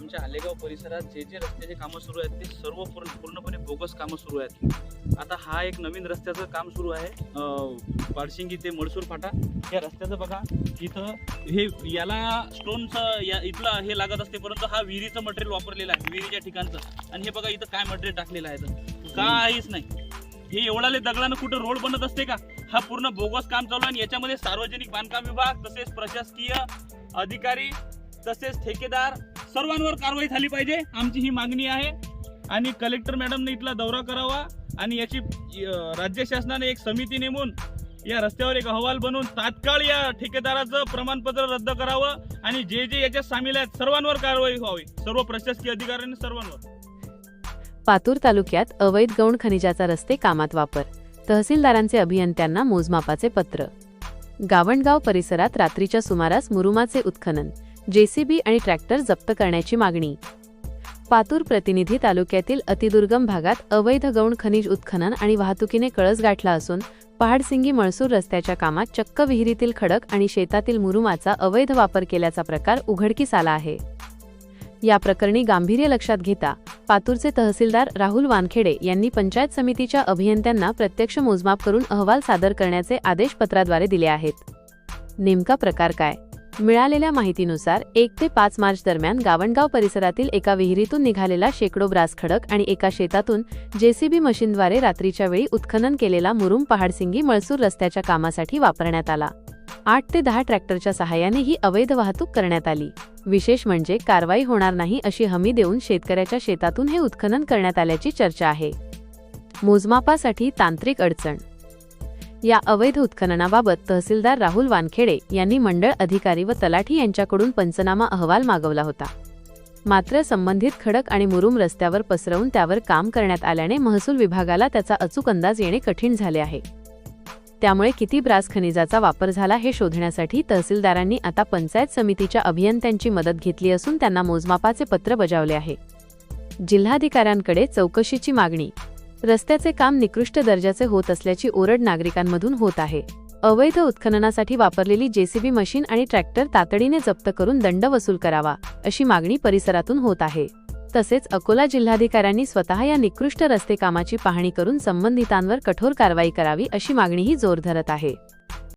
आमच्या आलेगाव परिसरात जे जे रस्त्याचे कामं सुरू आहेत ते सर्व पूर्णपणे बोगस कामं सुरू आहेत। आता हा एक नवीन रस्त्याचं काम सुरू आहे, पाडशिंगी ते मळसूर फाटा या रस्त्याचं बघा, इथं हे याला स्टोनचं इथलं हे लागत असते, परंतु हा विहिरीचं मटेरियल वापरलेलं आहे, विहिरीच्या ठिकाणचं। आणि हे बघा इथं काय मटेरियल टाकलेलं आहे, तर काहीच नाही। हे एवढाले दगडानं कुठं रोड बनत असते का? हा पूर्ण बोगस काम चालू आहे आणि याच्यामध्ये सार्वजनिक बांधकाम विभाग तसेच प्रशासकीय अधिकारी तसेच ठेकेदार सर्वांवर कारवाई झाली पाहिजे, आमची ही मागणी आहे। आणि कलेक्टर मॅडमने इथला दौरा करावा आणि याची राज्य शासनाने एक समिती नेमून या रस्त्यावर एक अहवाल बनवून तात्काळ या ठेकेदाराचं प्रमाणपत्र रद्द करावं आणि जे जे याच्यात सामील आहेत सर्वांवर कारवाई व्हावी, सर्व प्रशासकीय अधिकाऱ्यांनी सर्वांवर। पातूर तालुक्यात अवैध गौण खनिजाचा रस्ते कामात वापर, तहसीलदारांचे अभियंत्यांना मोजमापाचे पत्र। गावणगाव परिसरात रात्रीच्या सुमारास मुरुमाचे उत्खनन, जेसीबी आणि ट्रॅक्टर जप्त करण्याची मागणी। पातूर प्रतिनिधी तालुक्यातील अतिदुर्गम भागात अवैध गौण खनिज उत्खनन आणि वाहतुकीने कळस गाठला असून पहाडसिंगी मळसूर रस्त्याच्या कामात चक्क विहिरीतील खडक आणि शेतातील मुरुमाचा अवैध वापर केल्याचा प्रकार उघडकीस आला आहे। या प्रकरणी गांभीर्य लक्षात घेता पातूरचे तहसीलदार राहुल वानखेडे यांनी पंचायत समितीच्या अभियंत्यांना प्रत्यक्ष मोजमाप करून अहवाल सादर करण्याचे आदेश पत्राद्वारे दिले आहेत। नेमका प्रकार काय? मिळालेल्या माहितीनुसार 1 ते 5 मार्च दरम्यान गावणगाव परिसरातील एका विहिरीतून निघालेला शेकडो ब्रास खडक आणि एका शेतातून जेसीबी मशीनद्वारे रात्रीच्या वेळी उत्खनन केलेला मुरुम पहाडसिंगी मळसूर रस्त्याच्या कामासाठी वापरण्यात आला। 8 ते 10 ट्रॅक्टरच्या सहाय्याने ही अवैध वाहतूक करण्यात आली। विशेष म्हणजे कारवाई होणार नाही अशी हमी देऊन शेतकऱ्याच्या शेतातून हे उत्खनन करण्यात आल्याची चर्चा आहे। मोजमापासाठी तांत्रिक अडचण। या अवैध उत्खननाबाबत तहसीलदार राहुल वानखेडे यांनी मंडळ अधिकारी व तलाठी यांच्याकडून पंचनामा अहवाल मागवला होता। मात्र संबंधित खडक आणि मुरुम रस्त्यावर पसरवून त्यावर काम करण्यात आल्याने महसूल विभागाला त्याचा अचूक अंदाज येणे कठीण झाले आहे। त्यामुळे किती ब्रास खनिजाचा वापर झाला हे शोधण्यासाठी तहसीलदारांनी आता पंचायत समितीच्या अभियंत्यांची मदत घेतली असून त्यांना मोजमापाचे पत्र बजावले आहे। जिल्हाधिकाऱ्यांकडे चौकशीची मागणी। रस्त्याचे काम निकृष्ट दर्जाचे होत असल्याची ओरड नागरिकांमधून होत आहे। अवैध उत्खननासाठी वापरलेली जेसीबी मशीन आणि ट्रॅक्टर तातडीने जप्त करून दंड वसूल करावा अशी मागणी परिसरातून होत आहे। तसेच अकोला जिल्हाधिकाऱ्यांनी स्वतः या निकृष्ट रस्ते कामाची पाहणी करून संबंधितांवर कठोर कारवाई करावी अशी मागणीही जोर धरत आहे।